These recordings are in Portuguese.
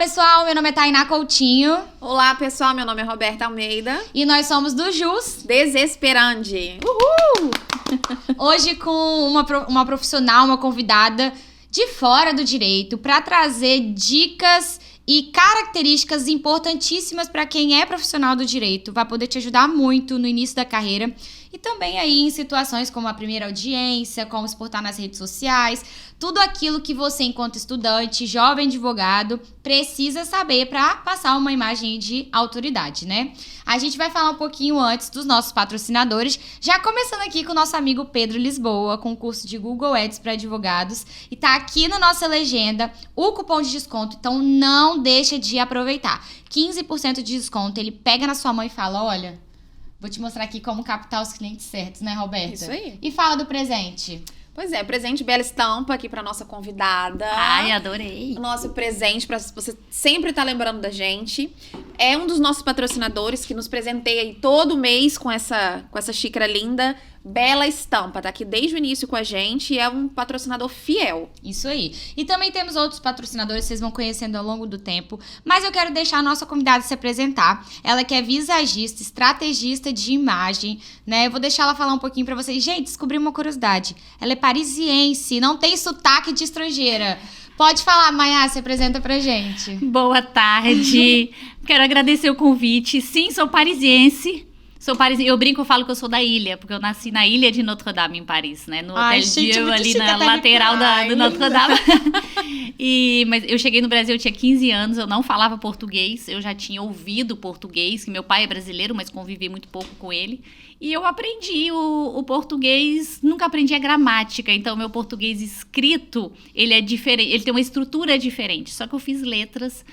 pessoal, meu nome é Tainá Coutinho. Olá, pessoal, meu nome é Roberta Almeida. E nós somos do JUS Desesperande. Uhul! Hoje com uma profissional, uma convidada de fora do direito para trazer dicas e características importantíssimas para quem é profissional do direito. Vai poder te ajudar muito no início da carreira e também aí em situações como a primeira audiência, como se portar nas redes sociais, tudo aquilo que você, enquanto estudante, jovem advogado, precisa saber para passar uma imagem de autoridade, né? A gente vai falar um pouquinho antes dos nossos patrocinadores, já começando aqui com o nosso amigo Pedro Lisboa, com o curso de Google Ads para advogados, e tá aqui na nossa legenda o cupom de desconto, então não deixa de aproveitar. 15% de desconto, ele pega na sua mão e fala, olha, vou te mostrar aqui como captar os clientes certos, né, Roberta? Isso aí. E fala do presente. Pois é, presente bela estampa aqui pra nossa convidada. Ai, adorei. O nosso presente pra você sempre estar lembrando da gente. É um dos nossos patrocinadores que nos presenteia aí todo mês com essa xícara linda. Bela estampa, tá aqui desde o início com a gente e é um patrocinador fiel. Isso aí. E também temos outros patrocinadores, vocês vão conhecendo ao longo do tempo. Mas eu quero deixar a nossa convidada se apresentar. Ela que é visagista, estrategista de imagem, né? Eu vou deixar ela falar um pouquinho pra vocês. Gente, descobri uma curiosidade. Ela é parisiense, não tem sotaque de estrangeira. Pode falar, Maiá, se apresenta pra gente. Boa tarde. Quero agradecer o convite. Sim, sou parisiense. Eu brinco, eu falo que eu sou da ilha, porque eu nasci na ilha de Notre-Dame, em Paris, né? No Hotel Dieu, ali na lateral do Notre-Dame. Mas eu cheguei no Brasil, eu tinha 15 anos, eu não falava português, eu já tinha ouvido português, que meu pai é brasileiro, mas convivi muito pouco com ele. E eu aprendi o português, nunca aprendi a gramática, então meu português escrito, ele é diferente, ele tem uma estrutura diferente. Só que eu fiz letras,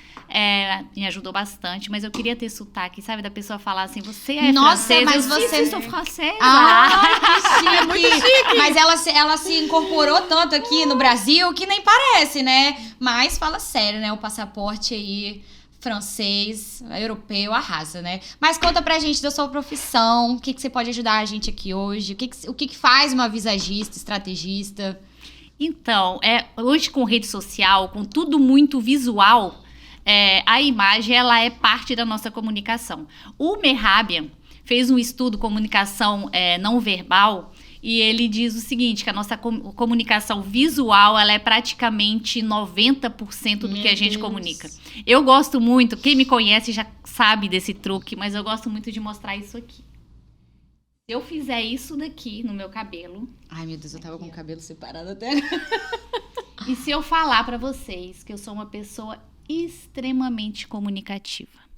me ajudou bastante, mas eu queria ter sotaque, sabe? Da pessoa falar assim, você é francesa, mas você... Eu sou francesa. Que chique! Muito chique! Mas ela se incorporou tanto aqui no Brasil que nem parece, né? Mas fala sério, né? O passaporte aí... francês, europeu, arrasa, né? Mas conta pra gente da sua profissão, o que você pode ajudar a gente aqui hoje, o que faz uma visagista, estrategista? Então, hoje com rede social, com tudo muito visual, a imagem ela é parte da nossa comunicação. O Mehrabian fez um estudo comunicação não verbal e ele diz o seguinte, que a nossa comunicação visual, ela é praticamente 90% do que a gente comunica. Eu gosto muito, quem me conhece já sabe desse truque, mas eu gosto muito de mostrar isso aqui. Se eu fizer isso daqui no meu cabelo... Ai, meu Deus, eu tava com o cabelo separado até. E se eu falar pra vocês que eu sou uma pessoa extremamente comunicativa.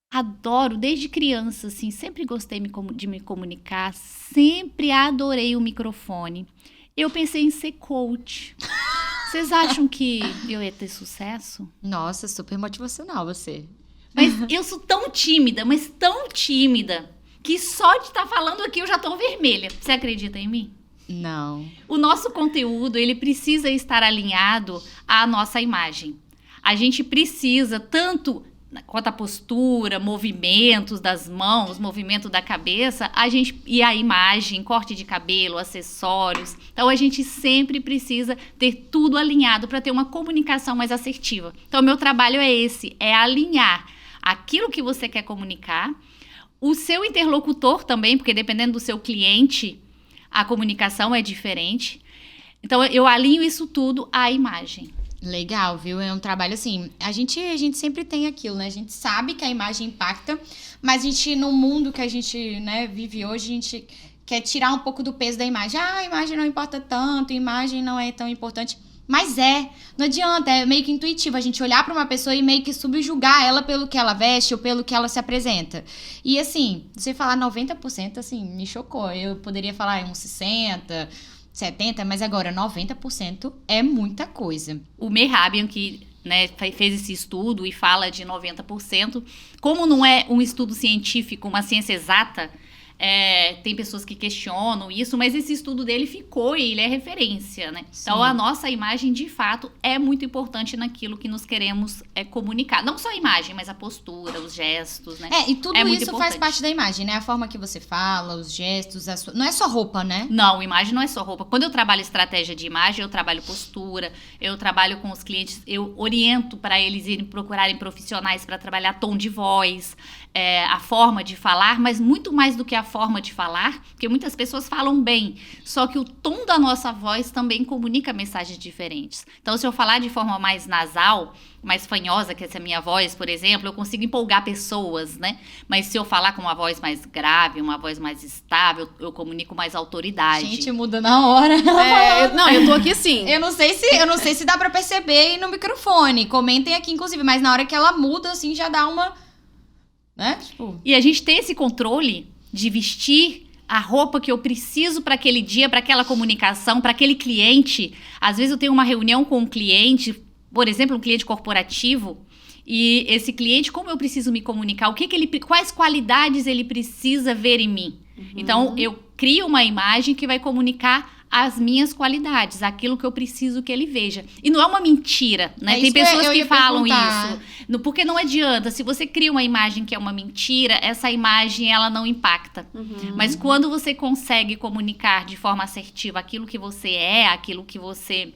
Adoro, desde criança, assim, sempre gostei de me comunicar, sempre adorei o microfone. Eu pensei em ser coach. Vocês acham que eu ia ter sucesso? Nossa, super motivacional você. Mas eu sou tão tímida, que só de estar falando aqui eu já tô vermelha. Você acredita em mim? Não. O nosso conteúdo, ele precisa estar alinhado à nossa imagem. A gente precisa tanto... quanto a postura, movimentos das mãos, movimento da cabeça, e a imagem, corte de cabelo, acessórios. Então, a gente sempre precisa ter tudo alinhado para ter uma comunicação mais assertiva. Então, o meu trabalho é esse, é alinhar aquilo que você quer comunicar, o seu interlocutor também, porque dependendo do seu cliente, a comunicação é diferente. Então, eu alinho isso tudo à imagem. Legal, viu? É um trabalho assim, a gente sempre tem aquilo, né? A gente sabe que a imagem impacta, mas a gente, no mundo que a gente, né, vive hoje, a gente quer tirar um pouco do peso da imagem. A imagem não importa tanto, a imagem não é tão importante. Mas não adianta, é meio que intuitivo a gente olhar pra uma pessoa e meio que subjugar ela pelo que ela veste ou pelo que ela se apresenta. E assim, você falar 90%, assim, me chocou. Eu poderia falar uns 60%, 70%, mas agora 90% é muita coisa. O Mehrabian, que fez esse estudo e fala de 90%, como não é um estudo científico, uma ciência exata, Tem pessoas que questionam isso, mas esse estudo dele ficou e ele é referência, né? Sim. Então, a nossa imagem, de fato, é muito importante naquilo que nos queremos comunicar. Não só a imagem, mas a postura, os gestos, né? E tudo muito isso faz importante. parte da imagem, né? A forma que você fala, os gestos, não é só roupa, né? Não, imagem não é só roupa. Quando eu trabalho estratégia de imagem, eu trabalho postura, eu trabalho com os clientes, eu oriento para eles irem procurarem profissionais para trabalhar tom de voz, a forma de falar, mas muito mais do que a forma de falar, porque muitas pessoas falam bem, só que o tom da nossa voz também comunica mensagens diferentes. Então, se eu falar de forma mais nasal, mais fanhosa, que essa é a minha voz, por exemplo, eu consigo empolgar pessoas, né? Mas se eu falar com uma voz mais grave, uma voz mais estável, eu comunico mais autoridade. Gente, muda na hora. Eu tô aqui assim. Eu não sei se dá pra perceber aí no microfone. Comentem aqui, inclusive, mas na hora que ela muda, assim, já dá uma... Né? Tipo... E a gente tem esse controle de vestir a roupa que eu preciso para aquele dia, para aquela comunicação, para aquele cliente. Às vezes eu tenho uma reunião com um cliente, por exemplo, um cliente corporativo, e esse cliente, como eu preciso me comunicar, quais qualidades ele precisa ver em mim. Então, eu crio uma imagem que vai comunicar as minhas qualidades, aquilo que eu preciso que ele veja. E não é uma mentira, né? Tem pessoas que falam isso. Porque não adianta. Se você cria uma imagem que é uma mentira, essa imagem, ela não impacta. Mas quando você consegue comunicar de forma assertiva aquilo que você aquilo que você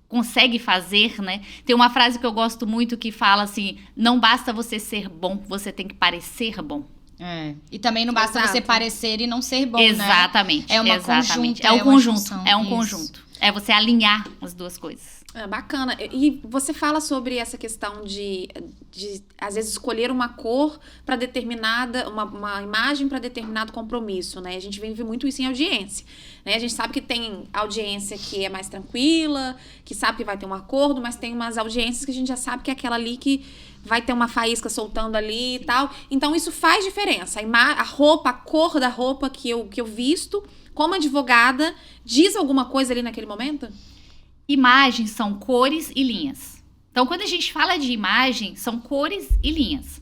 consegue fazer, né? Tem uma frase que eu gosto muito que fala assim, não basta você ser bom, você tem que parecer bom. E também não basta você parecer e não ser bom, exatamente, né? Exatamente. É um conjunto. É você alinhar as duas coisas. Bacana. E você fala sobre essa questão de às vezes, escolher uma cor para determinada, uma imagem para determinado compromisso, né? A gente vive muito isso em audiência, né? A gente sabe que tem audiência que é mais tranquila, que sabe que vai ter um acordo, mas tem umas audiências que a gente já sabe que é aquela ali que vai ter uma faísca soltando ali e tal. Então, isso faz diferença. A cor da roupa que eu visto, como advogada, diz alguma coisa ali naquele momento? Imagens são cores e linhas. Então, quando a gente fala de imagem, são cores e linhas.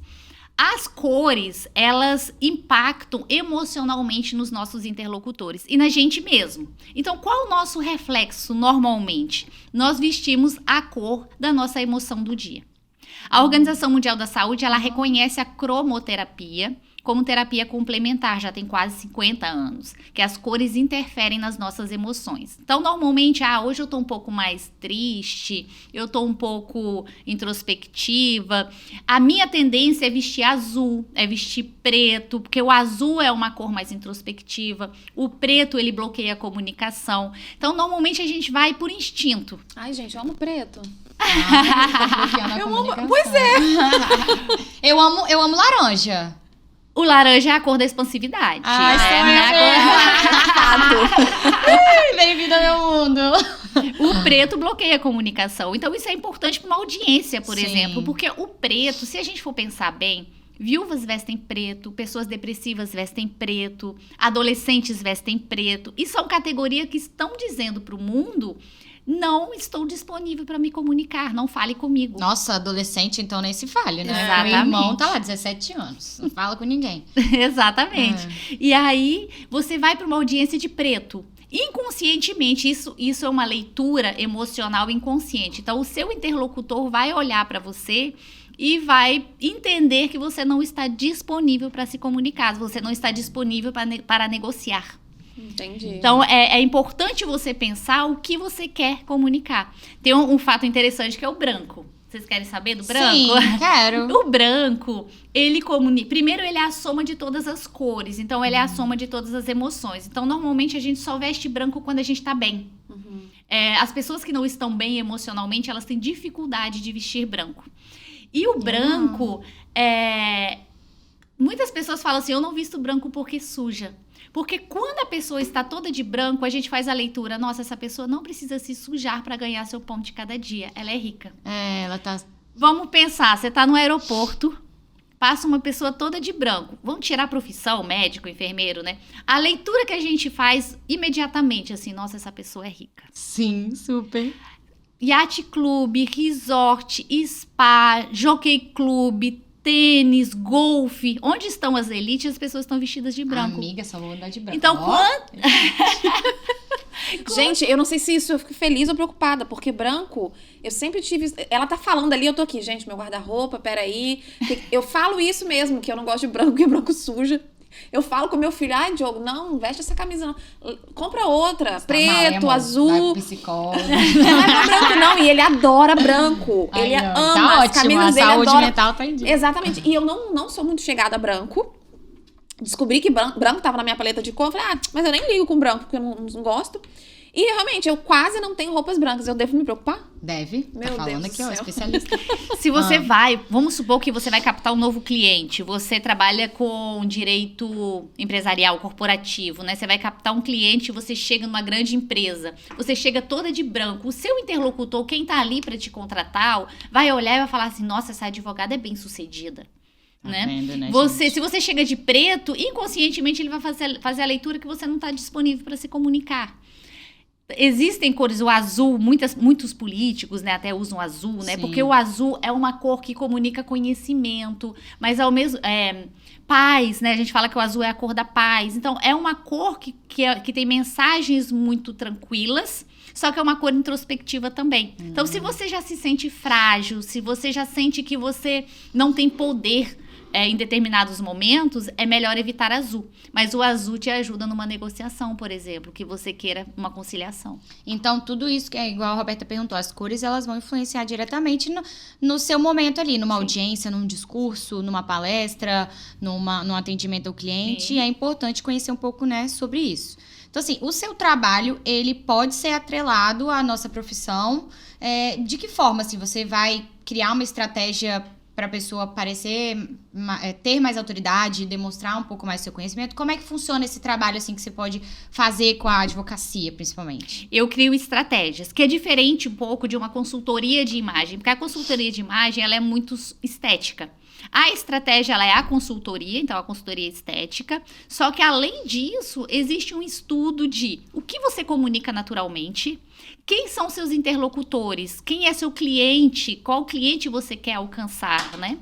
As cores, elas impactam emocionalmente nos nossos interlocutores e na gente mesmo. Então, qual é o nosso reflexo normalmente? Nós vestimos a cor da nossa emoção do dia. A Organização Mundial da Saúde, ela reconhece a cromoterapia como terapia complementar, já tem quase 50 anos, que as cores interferem nas nossas emoções. Então, normalmente, hoje eu tô um pouco mais triste, eu tô um pouco introspectiva. A minha tendência é vestir azul, é vestir preto, porque o azul é uma cor mais introspectiva, o preto, ele bloqueia a comunicação. Então, normalmente, a gente vai por instinto. Ai, gente, eu amo preto. Pois é. Eu amo laranja. O laranja é a cor da expansividade. Bem-vindo ao meu mundo. O preto bloqueia a comunicação. Então, isso é importante para uma audiência, por exemplo. Porque o preto, se a gente for pensar bem, viúvas vestem preto, pessoas depressivas vestem preto, adolescentes vestem preto. E são categorias que estão dizendo para o mundo... Não estou disponível para me comunicar, não fale comigo. Nossa, adolescente, então nem se fale, né? Exatamente. Meu irmão tá lá, 17 anos, não fala com ninguém. Exatamente. E aí, você vai para uma audiência de preto. Inconscientemente, isso é uma leitura emocional inconsciente. Então, o seu interlocutor vai olhar para você e vai entender que você não está disponível para se comunicar, você não está disponível para negociar. Entendi. Então, é importante você pensar o que você quer comunicar. Tem um fato interessante que é o branco. Vocês querem saber do branco? Sim, quero. O branco, ele comunica... Primeiro, ele é a soma de todas as cores. Então, ele é a soma de todas as emoções. Então, normalmente, a gente só veste branco quando a gente tá bem. As pessoas que não estão bem emocionalmente, elas têm dificuldade de vestir branco. E o branco... Muitas pessoas falam assim, eu não visto branco porque suja. Porque quando a pessoa está toda de branco, a gente faz a leitura. Nossa, essa pessoa não precisa se sujar para ganhar seu pão de cada dia. Ela é rica. Ela tá... Vamos pensar, você tá no aeroporto, passa uma pessoa toda de branco. Vamos tirar a profissão, médico, enfermeiro, né? A leitura que a gente faz imediatamente, assim, nossa, essa pessoa é rica. Sim, super. Yacht Club, resort, spa, jockey club... tênis, golfe. Onde estão as elites? As pessoas estão vestidas de branco. Amiga, só vou andar de branco. Então, Gente, eu não sei se isso eu fico feliz ou preocupada, porque branco, eu sempre tive... Ela tá falando ali, eu tô aqui, gente, meu guarda-roupa, peraí. Eu falo isso mesmo, que eu não gosto de branco, porque branco suja. Eu falo com meu filho, ai, Diogo, não veste essa camisa não. Compra outra, Você preto, tá mal, azul. Vai pro psicólogo. Não é pra branco, não. E ele adora branco. Ai, ele não. ama Tá as ótimo, camisas a dele, saúde adora. mental tá em dia. Exatamente. E eu não sou muito chegada a branco. Descobri que branco tava na minha paleta de cor. Eu falei, mas eu nem ligo com branco, porque eu não gosto. E realmente, eu quase não tenho roupas brancas. Eu devo me preocupar? Deve. Meu Tá falando Deus aqui, do ó, céu. especialista. se você vamos supor que você vai captar um novo cliente, você trabalha com direito empresarial, corporativo, né? Você vai captar um cliente, você chega numa grande empresa, você chega toda de branco, o seu interlocutor, quem tá ali para te contratar, vai olhar e vai falar assim, nossa, essa advogada é bem sucedida. Né? Vendo, né, Se você chega de preto, inconscientemente ele vai fazer a leitura que você não está disponível para se comunicar. Existem cores, o azul, muitos políticos, né, até usam azul, né? Sim. Porque o azul é uma cor que comunica conhecimento, mas ao mesmo paz, né? A gente fala que o azul é a cor da paz. Então, é uma cor que tem mensagens muito tranquilas, só que é uma cor introspectiva também. Então, se você já se sente frágil, se você já sente que você não tem poder em determinados momentos, é melhor evitar azul. Mas o azul te ajuda numa negociação, por exemplo, que você queira uma conciliação. Então, tudo isso que é igual a Roberta perguntou, as cores, elas vão influenciar diretamente no seu momento ali, numa audiência, num discurso, numa palestra, num atendimento ao cliente. Sim. E é importante conhecer um pouco, né, sobre isso. Então, assim, o seu trabalho, ele pode ser atrelado à nossa profissão. De que forma, assim, você vai criar uma estratégia para a pessoa ter mais autoridade, demonstrar um pouco mais seu conhecimento? Como é que funciona esse trabalho, assim, que você pode fazer com a advocacia, principalmente? Eu crio estratégias, que é diferente um pouco de uma consultoria de imagem, porque a consultoria de imagem, ela é muito estética. A estratégia, ela é a consultoria, então a consultoria estética, só que além disso, existe um estudo de o que você comunica naturalmente, quem são seus interlocutores, quem é seu cliente, qual cliente você quer alcançar, né?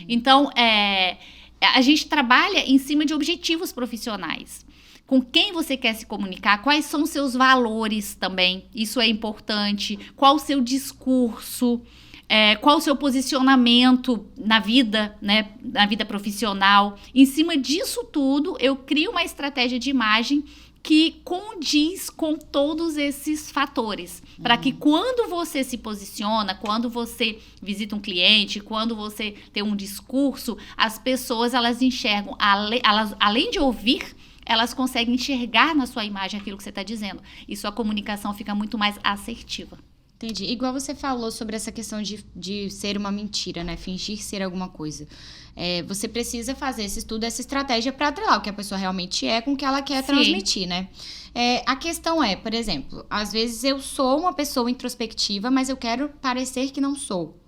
Então, a gente trabalha em cima de objetivos profissionais. Com quem você quer se comunicar, quais são os seus valores também, isso é importante, qual o seu discurso, qual o seu posicionamento na vida, né, na vida profissional. Em cima disso tudo, eu crio uma estratégia de imagem que condiz com todos esses fatores, para que quando você se posiciona, quando você visita um cliente, quando você tem um discurso, as pessoas, elas enxergam, além de ouvir, elas conseguem enxergar na sua imagem aquilo que você está dizendo, e sua comunicação fica muito mais assertiva. Entendi. Igual você falou sobre essa questão de ser uma mentira, né? Fingir ser alguma coisa. Você precisa fazer esse estudo, essa estratégia para atrelar o que a pessoa realmente é com o que ela quer transmitir, né? A questão por exemplo, às vezes eu sou uma pessoa introspectiva, mas eu quero parecer que não sou.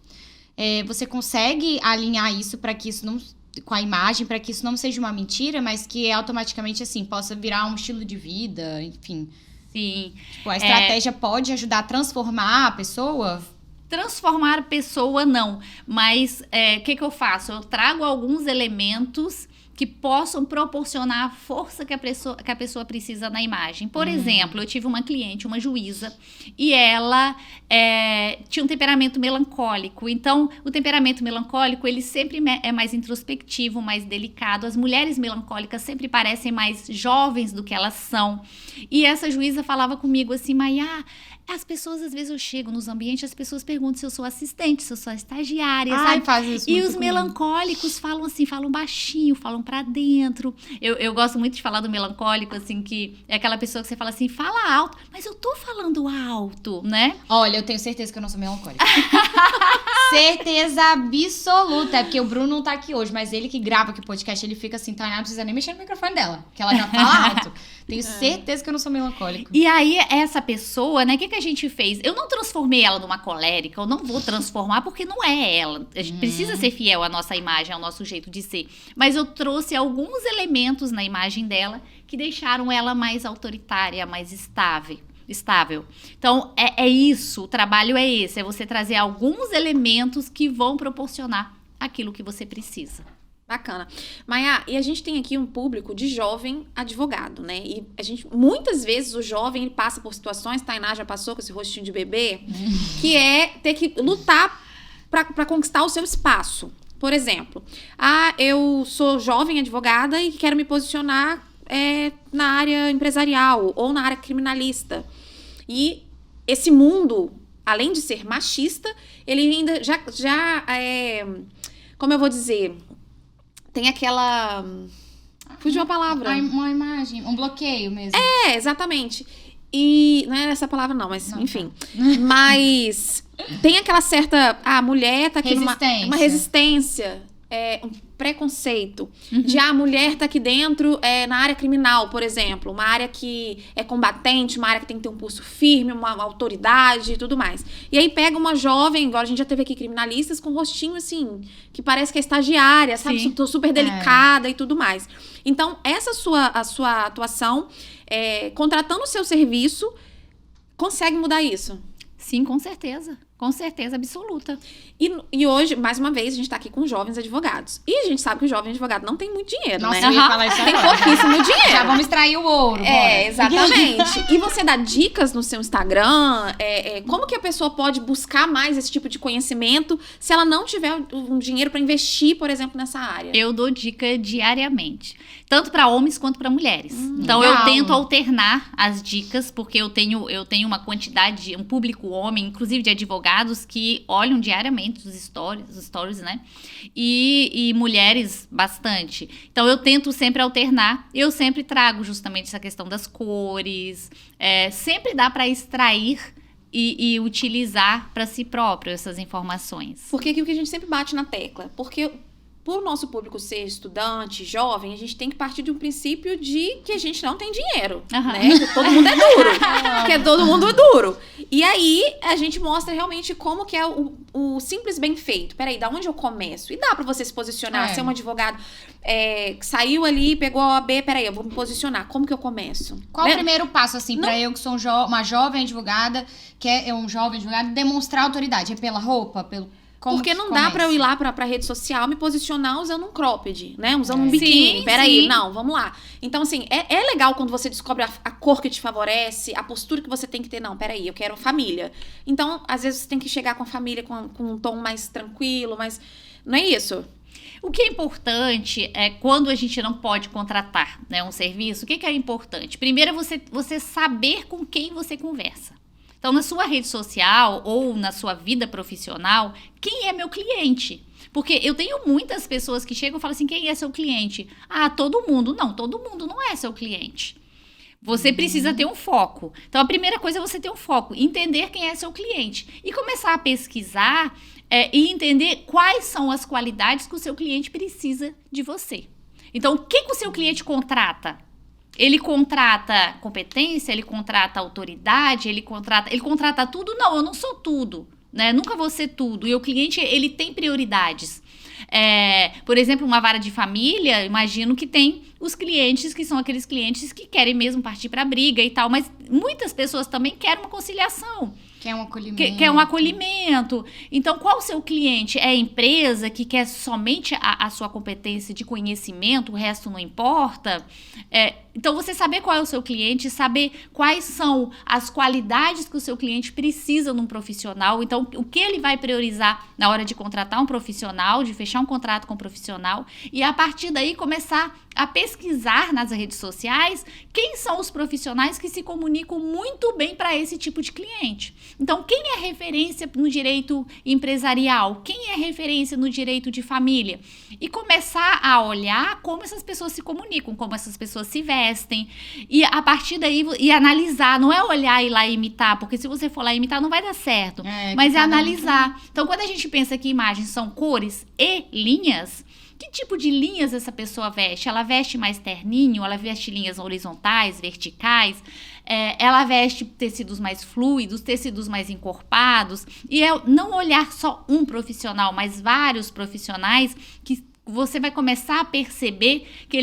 Você consegue alinhar isso para que isso não... com a imagem, para que isso não seja uma mentira, mas que automaticamente, assim, possa virar um estilo de vida, enfim... Sim. Tipo, a estratégia pode ajudar a transformar a pessoa? Transformar a pessoa, não. Mas o que eu faço? Eu trago alguns elementos que possam proporcionar a força que a pessoa precisa na imagem. Por exemplo, eu tive uma cliente, uma juíza, e ela tinha um temperamento melancólico. Então, o temperamento melancólico, ele sempre é mais introspectivo, mais delicado. As mulheres melancólicas sempre parecem mais jovens do que elas são. E essa juíza falava comigo assim, Maiá, as pessoas, às vezes eu chego nos ambientes, as pessoas perguntam se eu sou assistente, se eu sou estagiária, sabe? Faz isso E muito os comigo. melancólicos falam assim, falam baixinho, falam pra dentro. Eu gosto muito de falar do melancólico, assim, que é aquela pessoa que você fala assim, fala alto, mas eu tô falando alto, né? Olha, eu tenho certeza que eu não sou melancólica. Certeza absoluta. É porque o Bruno não tá aqui hoje, mas ele que grava aqui o podcast, ele fica assim, Tainá, não precisa nem mexer no microfone dela, que ela já fala alto. Tenho certeza que eu não sou melancólica. E aí, essa pessoa, né, o que a gente fez? Eu não transformei ela numa colérica, eu não vou transformar porque não é ela. A gente precisa ser fiel à nossa imagem, ao nosso jeito de ser. Mas eu trouxe alguns elementos na imagem dela que deixaram ela mais autoritária, mais estável. Então, é isso, o trabalho é esse, é você trazer alguns elementos que vão proporcionar aquilo que você precisa. Bacana. Maia, e a gente tem aqui um público de jovem advogado, né? E a gente, muitas vezes, o jovem, ele passa por situações, Tainá já passou com esse rostinho de bebê, que é ter que lutar para conquistar o seu espaço. Por exemplo, eu sou jovem advogada e quero me posicionar na área empresarial ou na área criminalista. E esse mundo, além de ser machista, ele ainda já como eu vou dizer... Tem aquela... Fugiu a palavra. Uma imagem, um bloqueio mesmo. Exatamente. E não era essa palavra não, mas enfim. Mas tem aquela certa... A mulher tá aqui uma resistência, um preconceito. De a mulher tá aqui dentro na área criminal, por exemplo. Uma área que é combatente, uma área que tem que ter um pulso firme, uma autoridade e tudo mais. E aí pega uma jovem, agora a gente já teve aqui criminalistas com rostinho assim, que parece que é estagiária, sabe? Tô super delicada e tudo mais. Então, a sua atuação, contratando o seu serviço, consegue mudar isso? Sim, com certeza. Com certeza absoluta. E hoje, mais uma vez, a gente tá aqui com jovens advogados. E a gente sabe que o jovem advogado não tem muito dinheiro, Nossa, né? eu ia falar isso tem pouquíssimo dinheiro. Já vamos extrair o ouro. Exatamente. E você dá dicas no seu Instagram? Como que a pessoa pode buscar mais esse tipo de conhecimento se ela não tiver um dinheiro para investir, por exemplo, nessa área? Eu dou dica diariamente. Tanto para homens quanto para mulheres. Então, legal. eu tento alternar as dicas, porque eu tenho uma quantidade, um público homem, inclusive de advogados, que olham diariamente os stories, né? E mulheres bastante. Então, eu tento sempre alternar. Eu sempre trago justamente essa questão das cores. Sempre dá para extrair e utilizar para si próprio essas informações. Porque aquilo que a gente sempre bate na tecla. Porque... Por nosso público ser estudante, jovem, a gente tem que partir de um princípio de que a gente não tem dinheiro, né? Que todo mundo é duro. Porque todo mundo é duro. E aí, a gente mostra realmente como que é o simples bem feito. Peraí, da onde eu começo? E dá pra você se posicionar, ser um advogado que saiu ali, pegou a OAB, peraí, eu vou me posicionar. Como que eu começo? Qual o primeiro passo, assim, pra eu que sou uma jovem advogada, que é um jovem advogado, demonstrar autoridade? É pela roupa? Porque não dá pra eu ir lá pra rede social me posicionar usando um cropped, né? Usando um biquíni. Peraí, não, vamos lá. Então, assim, é legal quando você descobre a cor que te favorece, a postura que você tem que ter. Não, peraí, eu quero família. Então, às vezes, você tem que chegar com a família com um tom mais tranquilo, mas não é isso? O que é importante é quando a gente não pode contratar, né, um serviço, o que é importante? Primeiro é você saber com quem você conversa. Então, na sua rede social ou na sua vida profissional, quem é meu cliente? Porque eu tenho muitas pessoas que chegam e falam assim, quem é seu cliente? Todo mundo. Não, todo mundo não é seu cliente. Você precisa ter um foco. Então, a primeira coisa é você ter um foco, entender quem é seu cliente. E começar a pesquisar e entender quais são as qualidades que o seu cliente precisa de você. Então, o que o seu cliente contrata? Ele contrata competência, ele contrata autoridade, ele contrata tudo? Não, eu não sou tudo, né? Nunca vou ser tudo. E o cliente, ele tem prioridades. Por exemplo, uma vara de família, imagino que tem os clientes que são aqueles clientes que querem mesmo partir para a briga e tal, mas muitas pessoas também querem uma conciliação. Quer um acolhimento. Quer um acolhimento. Então, qual o seu cliente? É a empresa que quer somente a sua competência de conhecimento, o resto não importa? Então, você saber qual é o seu cliente, saber quais são as qualidades que o seu cliente precisa num profissional. Então, o que ele vai priorizar na hora de contratar um profissional, de fechar um contrato com um profissional. E, a partir daí, começar a pesquisar nas redes sociais quem são os profissionais que se comunicam muito bem para esse tipo de cliente. Então, quem é referência no direito empresarial? Quem é referência no direito de família? E começar a olhar como essas pessoas se comunicam, como essas pessoas se vestem. E a partir daí, e analisar. Não é olhar e ir lá imitar, porque se você for lá imitar, não vai dar certo. Mas é analisar. Então, quando a gente pensa que imagens são cores e linhas, que tipo de linhas essa pessoa veste? Ela veste mais terninho? Ela veste linhas horizontais, verticais? Ela veste tecidos mais fluidos, tecidos mais encorpados? E não olhar só um profissional, mas vários profissionais que você vai começar a perceber que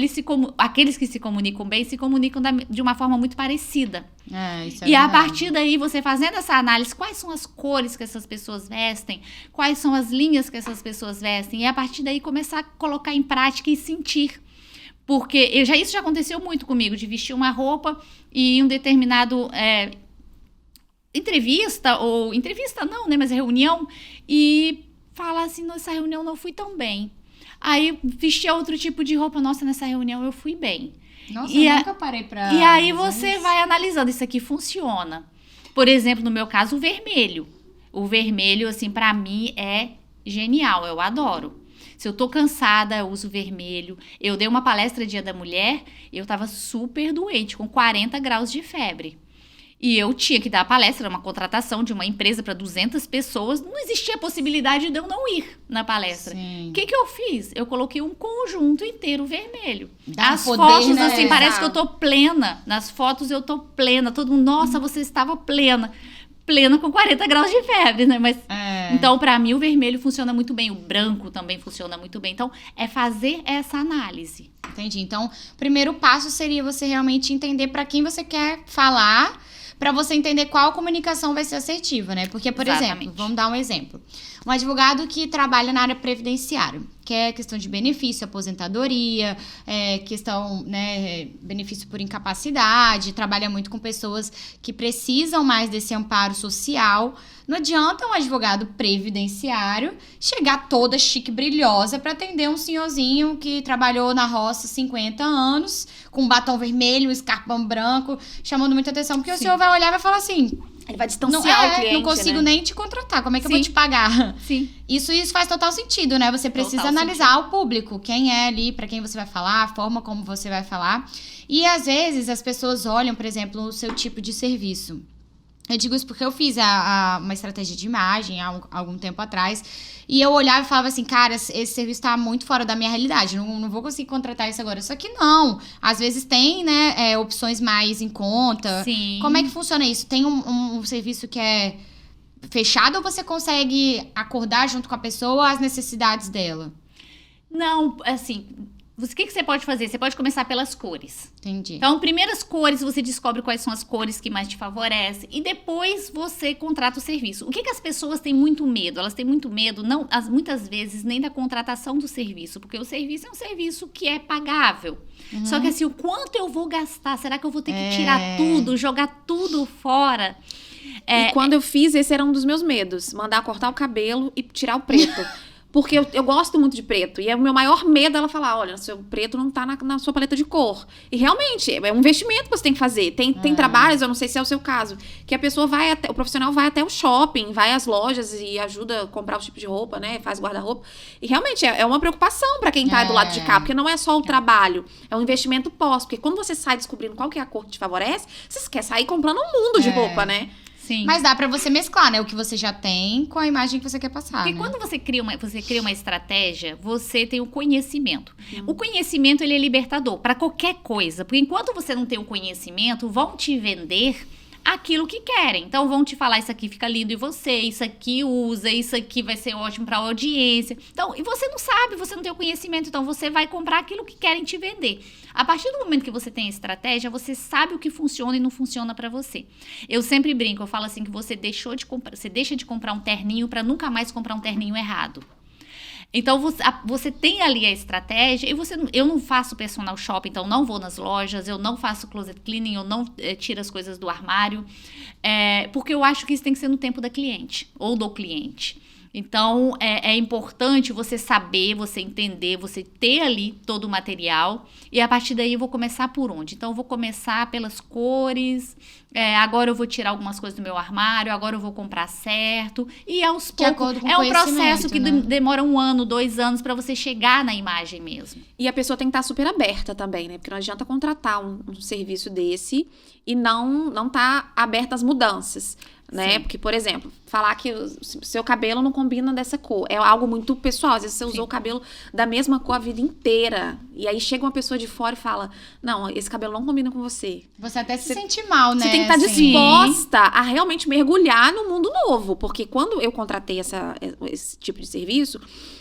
aqueles que se comunicam bem se comunicam de uma forma muito parecida. Isso é e verdade. a partir daí, você fazendo essa análise, quais são as cores que essas pessoas vestem, quais são as linhas que essas pessoas vestem, e a partir daí começar a colocar em prática e sentir. Porque isso já aconteceu muito comigo, de vestir uma roupa e em um determinado entrevista não, né, mas reunião, e falar assim, nessa reunião não fui tão bem. Aí vestir outro tipo de roupa, nossa, nessa reunião eu fui bem. Nossa, eu nunca parei pra... E aí você vai analisando, isso aqui funciona. Por exemplo, no meu caso, o vermelho. O vermelho, assim, pra mim é genial, eu adoro. Se eu tô cansada, eu uso vermelho. Eu dei uma palestra Dia da Mulher, eu tava super doente, com 40 graus de febre. E eu tinha que dar a palestra, era uma contratação de uma empresa para 200 pessoas. Não existia a possibilidade de eu não ir na palestra. O que eu fiz? Eu coloquei um conjunto inteiro vermelho. As fotos, né? Assim, parece que eu tô plena. Nas fotos eu tô plena. Todo mundo, nossa, você estava plena. Plena com 40 graus de febre, né? Mas, então, para mim, o vermelho funciona muito bem. O branco também funciona muito bem. Então, é fazer essa análise. Entendi. Então, o primeiro passo seria você realmente entender para quem você quer falar, para você entender qual comunicação vai ser assertiva, né? Porque, por exemplo, vamos dar um exemplo. Um advogado que trabalha na área previdenciária, que é questão de benefício, aposentadoria, questão, né, benefício por incapacidade, trabalha muito com pessoas que precisam mais desse amparo social. Não adianta um advogado previdenciário chegar toda chique, brilhosa para atender um senhorzinho que trabalhou na roça 50 anos, com um batom vermelho, um escarpão branco, chamando muita atenção, porque o senhor vai olhar e vai falar assim... Ele vai distanciar o cliente, não consigo nem te contratar, como é que eu vou te pagar? Sim. Isso faz total sentido, né? Você precisa analisar o público, quem é ali, para quem você vai falar, a forma como você vai falar. E às vezes as pessoas olham, por exemplo, o seu tipo de serviço. Eu digo isso porque eu fiz uma estratégia de imagem há algum tempo atrás. E eu olhava e falava assim, cara, esse serviço tá muito fora da minha realidade. Não vou conseguir contratar isso agora. Só que não. Às vezes tem, né, opções mais em conta. Sim. Como é que funciona isso? Tem um serviço que é fechado ou você consegue acordar junto com a pessoa as necessidades dela? Não, assim... O que você pode fazer? Você pode começar pelas cores. Entendi. Então, primeiras cores, você descobre quais são as cores que mais te favorecem. E depois você contrata o serviço. O que as pessoas têm muito medo? Elas têm muito medo, muitas vezes, nem da contratação do serviço. Porque o serviço é um serviço que é pagável. Só que assim, o quanto eu vou gastar? Será que eu vou ter que tirar tudo, jogar tudo fora? E quando eu fiz, esse era um dos meus medos. Mandar cortar o cabelo e tirar o preto. Porque eu gosto muito de preto. E o meu maior medo é ela falar, olha, seu preto não tá na sua paleta de cor. E realmente, é um investimento que você tem que fazer. Tem trabalhos, eu não sei se é o seu caso, que a pessoa o profissional vai até o shopping, vai às lojas e ajuda a comprar os tipos de roupa, né? Faz guarda-roupa. E realmente é uma preocupação pra quem tá do lado de cá, porque não é só o trabalho, é um investimento pós. Porque quando você sai descobrindo qual que é a cor que te favorece, você quer sair comprando um mundo de roupa, né? Sim. Mas dá pra você mesclar, né? O que você já tem com a imagem que você quer passar, Porque quando você cria uma estratégia, você tem o conhecimento. O conhecimento, ele é libertador para qualquer coisa. Porque enquanto você não tem o conhecimento, vão te vender aquilo que querem. Então, vão te falar, isso aqui fica lindo em você, isso aqui usa, isso aqui vai ser ótimo pra audiência. Então, e você não sabe, você não tem o conhecimento, então você vai comprar aquilo que querem te vender. A partir do momento que você tem a estratégia, você sabe o que funciona e não funciona pra você. Eu sempre brinco, eu falo assim que você deixa de comprar um terninho pra nunca mais comprar um terninho errado. Então, você tem ali a estratégia, e eu não faço personal shopper, então não vou nas lojas, eu não faço closet cleaning, eu não tiro as coisas do armário, porque eu acho que isso tem que ser no tempo da cliente, ou do cliente. Então, é importante você saber, você entender, você ter ali todo o material, e a partir daí eu vou começar por onde? Então, eu vou começar pelas cores, agora eu vou tirar algumas coisas do meu armário, agora eu vou comprar certo, e aos poucos, é um processo que demora 1 ano, 2 anos para você chegar na imagem mesmo. E a pessoa tem que estar super aberta também, né? Porque não adianta contratar um serviço desse e não tá aberta às mudanças. né? Sim. Porque, por exemplo, falar que o seu cabelo não combina dessa cor é algo muito pessoal. Às vezes você usou o cabelo da mesma cor a vida inteira. E aí chega uma pessoa de fora e fala, não, esse cabelo não combina com você. Você até se sente mal, né? Você tem que estar assim. disposta a realmente mergulhar no mundo novo. Porque quando eu contratei esse tipo de serviço,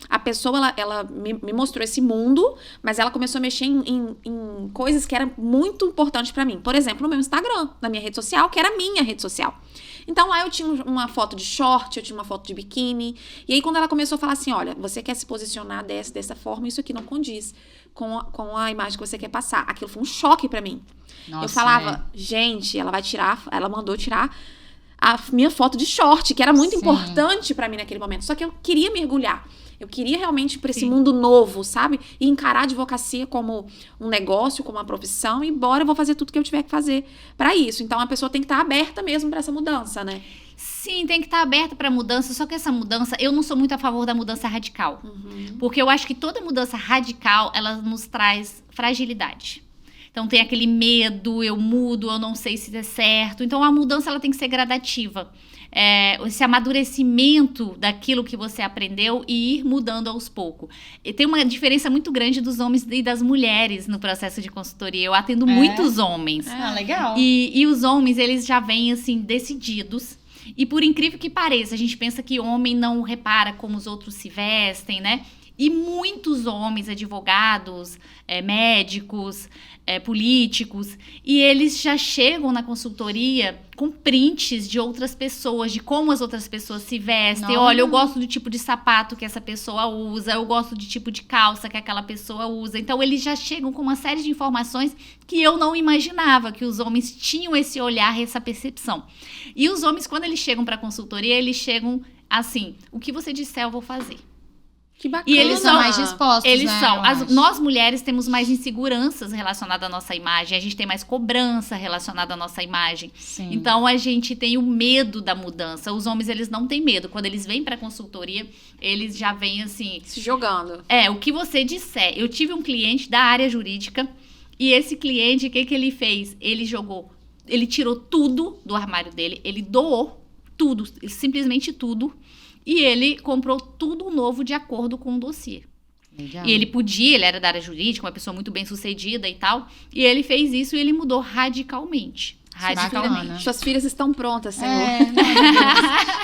a pessoa, ela me mostrou esse mundo, mas ela começou a mexer em coisas que eram muito importantes pra mim. Por exemplo, no meu Instagram, na minha rede social, que era a minha rede social. Então, lá eu tinha uma foto de short, eu tinha uma foto de biquíni. E aí, quando ela começou a falar assim, olha, você quer se posicionar dessa forma, isso aqui não condiz com a imagem que você quer passar. Aquilo foi um choque pra mim. Nossa, eu falava, gente, ela mandou tirar a minha foto de short, que era muito importante pra mim naquele momento. Só que eu queria mergulhar. Eu queria realmente ir pra esse mundo novo, sabe? E encarar a advocacia como um negócio, como uma profissão. E bora, eu vou fazer tudo que eu tiver que fazer pra isso. Então, a pessoa tem que estar aberta mesmo pra essa mudança, né? Sim, tem que estar aberta para mudança, só que essa mudança, eu não sou muito a favor da mudança radical. Porque eu acho que toda mudança radical, ela nos traz fragilidade. Então tem aquele medo, eu mudo, eu não sei se é certo. Então a mudança, ela tem que ser gradativa. Esse amadurecimento daquilo que você aprendeu e ir mudando aos poucos. E tem uma diferença muito grande dos homens e das mulheres no processo de consultoria. Eu atendo muitos homens. Ah, legal. E os homens, eles já vêm, assim, decididos. E por incrível que pareça, a gente pensa que homem não repara como os outros se vestem, né? E muitos homens, advogados, médicos, políticos, e eles já chegam na consultoria com prints de outras pessoas, de como as outras pessoas se vestem. Não. Olha, eu gosto do tipo de sapato que essa pessoa usa, eu gosto do tipo de calça que aquela pessoa usa. Então, eles já chegam com uma série de informações que eu não imaginava que os homens tinham esse olhar, essa percepção. E os homens, quando eles chegam para a consultoria, eles chegam assim, o que você disser eu vou fazer. Que bacana. E eles são mais dispostos, Eles né, são. eu acho. Nós mulheres temos mais inseguranças relacionadas à nossa imagem. A gente tem mais cobrança relacionada à nossa imagem. Sim. Então, a gente tem o medo da mudança. Os homens, eles não têm medo. Quando eles vêm pra consultoria, eles já vêm assim... Se jogando. o que você disser. Eu tive um cliente da área jurídica e esse cliente, o que ele fez? Ele tirou tudo do armário dele, ele doou tudo, simplesmente tudo. E ele comprou tudo novo de acordo com o dossiê. Legal. E ele era da área jurídica, uma pessoa muito bem sucedida e tal. E ele fez isso e ele mudou radicalmente. Bacana. Suas filhas estão prontas, Senhor.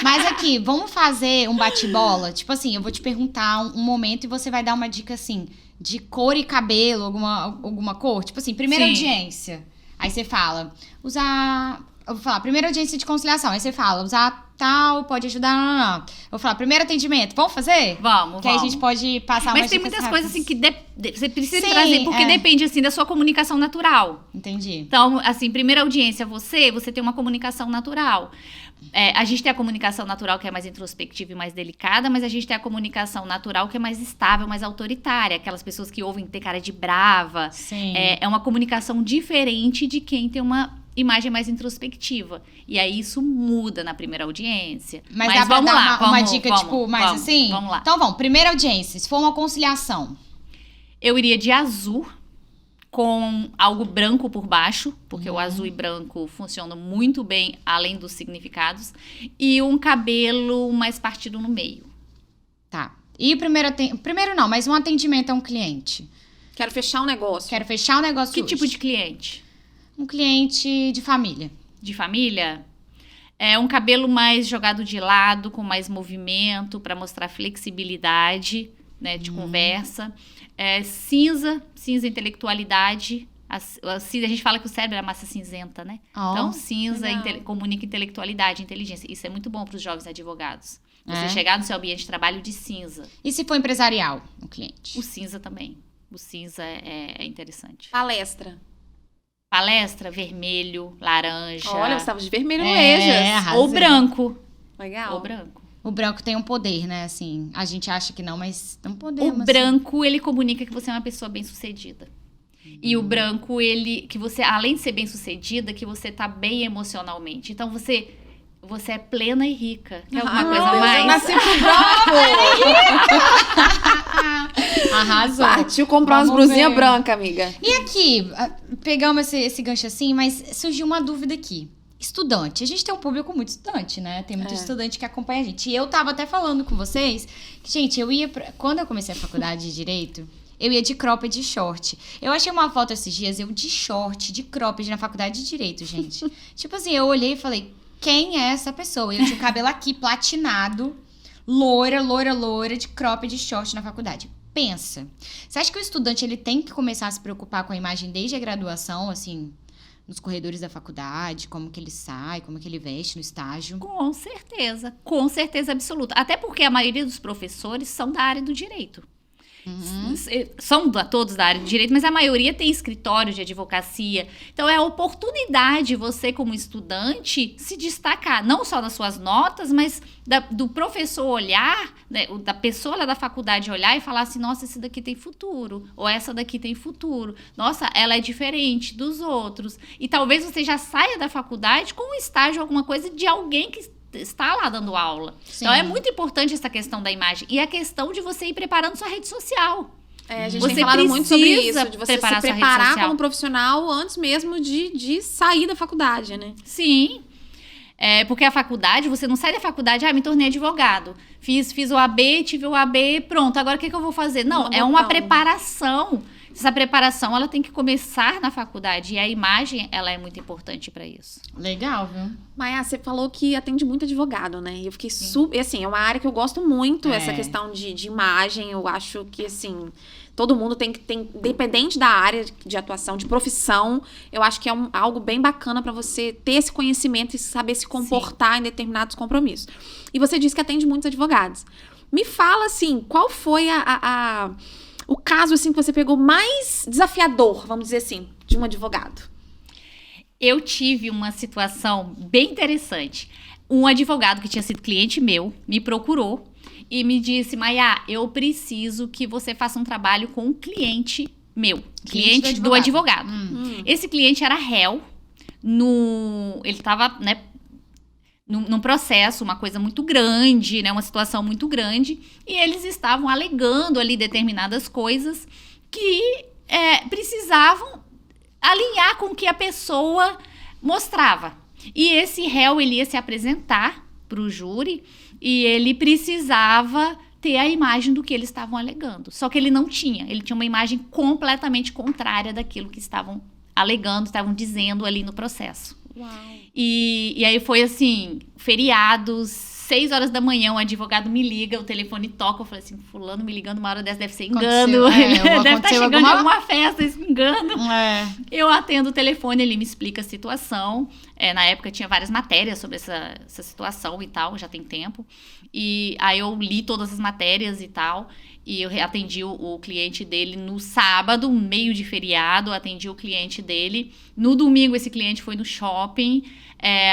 Mas aqui, vamos fazer um bate-bola? Tipo assim, eu vou te perguntar um momento e você vai dar uma dica assim, de cor e cabelo, alguma cor. Tipo assim, primeira Sim. audiência. Aí você fala, eu vou falar, primeira audiência de conciliação. Aí você fala, usar tal, pode ajudar, não. Eu vou falar, primeiro atendimento, vamos fazer? Vamos. Que aí a gente pode passar umas Mas tem dicas muitas rápidas. coisas assim que você precisa Sim, trazer, porque depende assim da sua comunicação natural. Entendi. Então, assim, primeira audiência, você tem uma comunicação natural. A gente tem a comunicação natural que é mais introspectiva e mais delicada, mas a gente tem a comunicação natural que é mais estável, mais autoritária. Aquelas pessoas que ouvem ter cara de brava. Sim. É uma comunicação diferente de quem tem uma imagem mais introspectiva. E aí isso muda na primeira audiência. Mas dá pra vamos dar lá, uma dica, tipo, mais vamos, assim? Vamos lá. Então vamos, primeira audiência, se for uma conciliação. Eu iria de azul com algo branco por baixo, porque o azul e branco funcionam muito bem, além dos significados, e um cabelo mais partido no meio. Tá. E primeiro não, mas um atendimento a um cliente. Quero fechar um negócio. Quero fechar o negócio Que hoje. tipo de cliente? Um cliente de família. De família? Um cabelo mais jogado de lado, com mais movimento, para mostrar flexibilidade, né, de conversa. Cinza intelectualidade. A gente fala que o cérebro é a massa cinzenta, né? Então, cinza comunica intelectualidade, inteligência. Isso é muito bom para os jovens advogados. Você chegar no seu ambiente de trabalho de cinza. E se for empresarial, o cliente? O cinza também. O cinza é interessante. Palestra, vermelho, laranja. Olha, você estava de vermelho no Ejas. arrasei. Ou branco. Legal. Ou branco. O branco tem um poder, né? Assim, a gente acha que não, mas tem um poder. O branco, ele comunica que você é uma pessoa bem-sucedida. E o branco, que você, além de ser bem-sucedida, que você tá bem emocionalmente. Então, você é plena e rica. Quer alguma coisa mais? Eu nasci pro branco. Arrasou. Partiu comprar umas Vamos blusinhas ver. brancas, amiga. E aqui, pegamos esse gancho assim, mas surgiu uma dúvida aqui. estudante. A gente tem um público muito estudante, né? Tem muito estudante que acompanha a gente. E eu tava até falando com vocês que, gente, quando eu comecei a faculdade de Direito, eu ia de cropped e de short. Eu achei uma foto esses dias, eu de short, de cropped na faculdade de Direito, gente. Tipo assim, eu olhei e falei, quem é essa pessoa? E eu tinha o cabelo aqui platinado, loira, de cropped e de short na faculdade. Pensa. Você acha que o estudante ele tem que começar a se preocupar com a imagem desde a graduação, assim, nos corredores da faculdade, como que ele sai, como que ele veste no estágio? Com certeza absoluta. Até porque a maioria dos professores são da área do direito. São todos da área de direito, mas a maioria tem escritório de advocacia. Então é a oportunidade você, como estudante, se destacar, não só nas suas notas, mas do professor olhar, né, da pessoa lá da faculdade olhar e falar assim, nossa, esse daqui tem futuro, ou essa daqui tem futuro, nossa, ela é diferente dos outros. E talvez você já saia da faculdade com um estágio, alguma coisa de alguém que está lá dando aula. Sim. Então é muito importante essa questão da imagem. E a questão de você ir preparando sua rede social. A gente tem falado muito sobre isso, de você se preparar como social. profissional antes mesmo de sair da faculdade, né? Sim. Porque a faculdade, você não sai da faculdade, me tornei advogado. Fiz o AB, tive o AB, pronto, agora o que eu vou fazer? Não, é uma preparação. Essa preparação, ela tem que começar na faculdade. E a imagem, ela é muito importante para isso. Legal, viu? Maia, você falou que atende muito advogado, né? E eu fiquei super... Assim, é uma área que eu gosto muito, essa questão de imagem. Eu acho que, assim, todo mundo tem, independente da área de atuação, de profissão, eu acho que é algo bem bacana para você ter esse conhecimento e saber se comportar em determinados compromissos. E você disse que atende muitos advogados. Me fala, assim, qual foi o caso, assim, que você pegou mais desafiador, vamos dizer assim, de um advogado? Eu tive uma situação bem interessante. Um advogado que tinha sido cliente meu me procurou e me disse, Maia, eu preciso que você faça um trabalho com um cliente meu. Cliente do advogado. Esse cliente era réu. Ele estava, né, num processo, uma coisa muito grande, né, uma situação muito grande, e eles estavam alegando ali determinadas coisas que precisavam alinhar com o que a pessoa mostrava. E esse réu, ele ia se apresentar para o júri e ele precisava ter a imagem do que eles estavam alegando. Só que ele não tinha. Ele tinha uma imagem completamente contrária daquilo que estavam alegando, estavam dizendo ali no processo. Uau. E aí foi assim, feriados, 6 horas da manhã, um advogado me liga, o telefone toca, eu falei assim, fulano me ligando uma hora dessa, deve ser engano. Deve estar chegando em alguma festa, esse engano. Eu atendo o telefone, ele me explica a situação. Na época tinha várias matérias sobre essa situação e tal, já tem tempo. E aí eu li todas as matérias e tal, e eu atendi o cliente dele no sábado, meio de feriado, atendi o cliente dele. No domingo, esse cliente foi no shopping,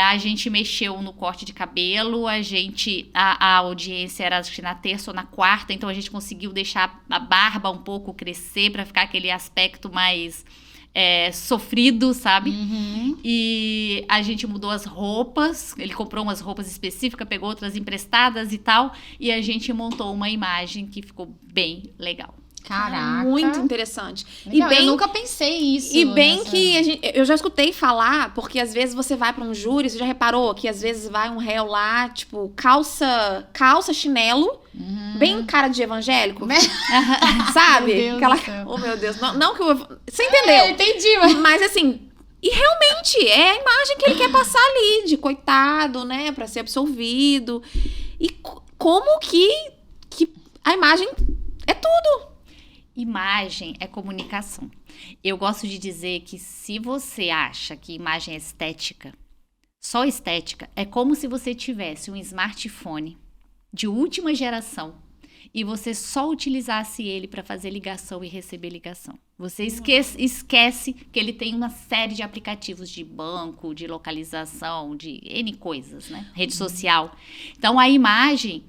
a gente mexeu no corte de cabelo, a audiência era acho que na terça ou na quarta, então a gente conseguiu deixar a barba um pouco crescer para ficar aquele aspecto mais sofrido, sabe? E a gente mudou as roupas, ele comprou umas roupas específicas, pegou outras emprestadas e tal, e a gente montou uma imagem que ficou bem legal. Caraca. Muito interessante. Legal, eu nunca pensei isso. E bem que eu já escutei falar, porque às vezes você vai pra um júri, você já reparou que às vezes vai um réu lá, tipo, calça, chinelo, bem cara de evangélico. Sabe? Meu Deus do céu. Oh, meu Deus. Não que você entendeu? Entendi, mas assim... E realmente é a imagem que ele quer passar ali, de coitado, né? Pra ser absolvido. E como que a imagem é tudo. Imagem é comunicação. Eu gosto de dizer que se você acha que imagem é estética, só estética, é como se você tivesse um smartphone de última geração e você só utilizasse ele para fazer ligação e receber ligação. Você esquece que ele tem uma série de aplicativos de banco, de localização, de N coisas, né? Rede social. Então, a imagem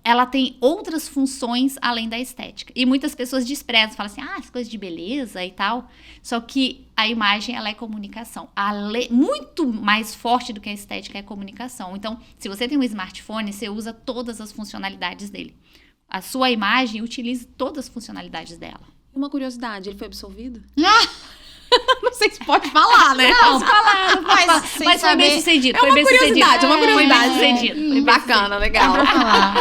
ela tem outras funções além da estética. E muitas pessoas desprezam, falam assim, as coisas de beleza e tal. Só que a imagem, ela é comunicação. Muito mais forte do que a estética é a comunicação. Então, se você tem um smartphone, você usa todas as funcionalidades dele. A sua imagem utiliza todas as funcionalidades dela. Uma curiosidade, ele foi absolvido? sei se pode falar, né? Não, falar, mas foi bem sucedido. É uma curiosidade, Foi bem sucedido. Bacana, legal. Dá pra falar.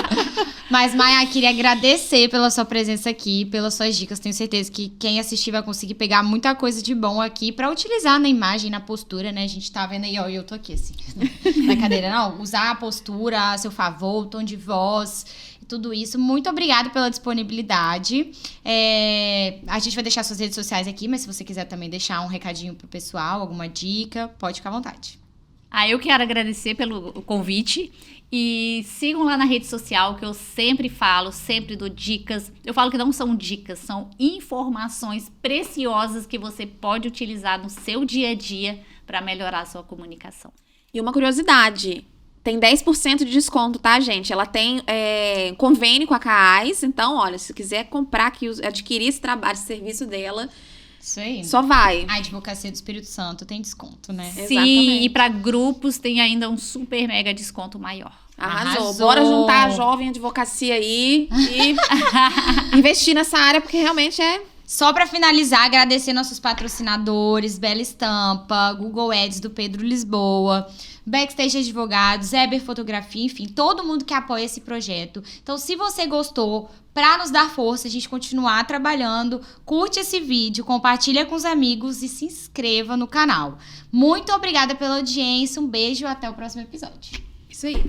Mas, Maia, queria agradecer pela sua presença aqui, pelas suas dicas. Tenho certeza que quem assistir vai conseguir pegar muita coisa de bom aqui pra utilizar na imagem, na postura, né? A gente tá vendo aí, ó, eu tô aqui assim, na cadeira. Não, usar a postura a seu favor, o tom de voz, tudo isso. Muito obrigada pela disponibilidade. A gente vai deixar suas redes sociais aqui, mas se você quiser também deixar um recadinho pro pessoal, alguma dica, pode ficar à vontade. Eu quero agradecer pelo convite e sigam lá na rede social, que eu sempre falo, sempre dou dicas. Eu falo que não são dicas, são informações preciosas que você pode utilizar no seu dia a dia para melhorar a sua comunicação. E uma curiosidade, tem 10% de desconto, tá, gente? Ela tem convênio com a CAAS, então, olha, se quiser comprar aqui, adquirir esse trabalho, esse serviço dela, isso aí. Só vai. A Advocacia do Espírito Santo tem desconto, né? Sim, Exatamente. E para grupos tem ainda um super mega desconto maior. Arrasou. Bora juntar a jovem advocacia aí e investir nessa área, porque realmente é... Só pra finalizar, agradecer nossos patrocinadores, Bela Estampa, Google Ads do Pedro Lisboa, Backstage Advogados, Eber Fotografia, enfim, todo mundo que apoia esse projeto. Então, se você gostou, pra nos dar força, a gente continuar trabalhando, curte esse vídeo, compartilha com os amigos e se inscreva no canal. Muito obrigada pela audiência, um beijo e até o próximo episódio. Isso aí.